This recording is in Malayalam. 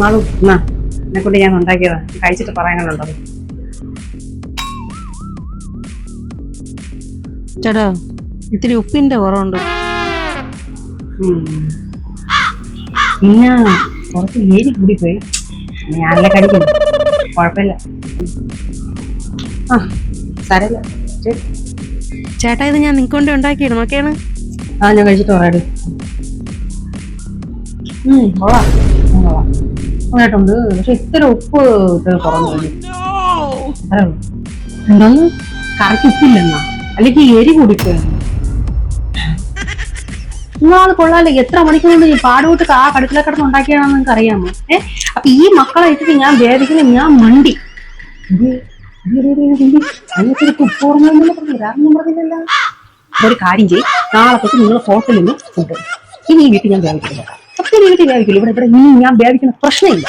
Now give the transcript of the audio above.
മാളു എന്നാ എന്നെ കൊണ്ട് ഞാൻ ഉണ്ടാക്കിയതാ, കഴിച്ചിട്ട് പറയാനുണ്ടോ? ചേട്ടാ ഇത്തിരി ഉപ്പിന്റെ കുറവുണ്ട്. പിന്നെ കുറച്ച് ഏരി കൂടിപ്പോയി, ഞാനല്ല കഴിക്കുന്നു, കുഴപ്പമില്ല. ആ സാരമില്ല. ചേട്ടാ ഇത് ഞാൻ നിങ്ങൾക്ക് കൊണ്ട് ഉണ്ടാക്കിയിരുന്നു, ഓക്കെയാണ്? ആ ഞാൻ കഴിച്ചിട്ട് പറയാടി. കൊള്ളാം നന്നായിട്ടുണ്ട്. പക്ഷെ ഇത്ര ഉപ്പ് ഇത്ര കുറഞ്ഞു. എന്തോന്ന് കറക്റ്റ് ഉപ്പില്ലെന്നാ, അല്ലെങ്കിൽ എരി കൂടിപ്പോയെന്ന്. നിങ്ങളാൾ കൊള്ളാല്ലേ, എത്ര മണിക്കൂറുണ്ട് ഈ പാടുവിട്ട് ആ കടുക്കള കിടന്ന് ഉണ്ടാക്കിയാണെന്ന് നിങ്ങൾക്ക് അറിയാമോ? അപ്പൊ ഈ മക്കളെ ഇട്ടിട്ട് ഞാൻ വേദിക്കുന്നത്, ഞാൻ മണ്ടി ഉപ്പ് പറഞ്ഞില്ല. ഒരു കാര്യം ചെയ്യും, നാളെ തൊട്ട് നിങ്ങൾ ഹോട്ടലിൽ നിന്ന് ഫുഡ്. ഇനി ഈ വീട്ടിൽ ഞാൻ വേവിക്കില്ല, സത്യം വീട്ടിൽ വേവിക്കില്ല. ഇവിടെ ഇനി ഞാൻ വേവിക്കുന്ന പ്രശ്നമില്ല.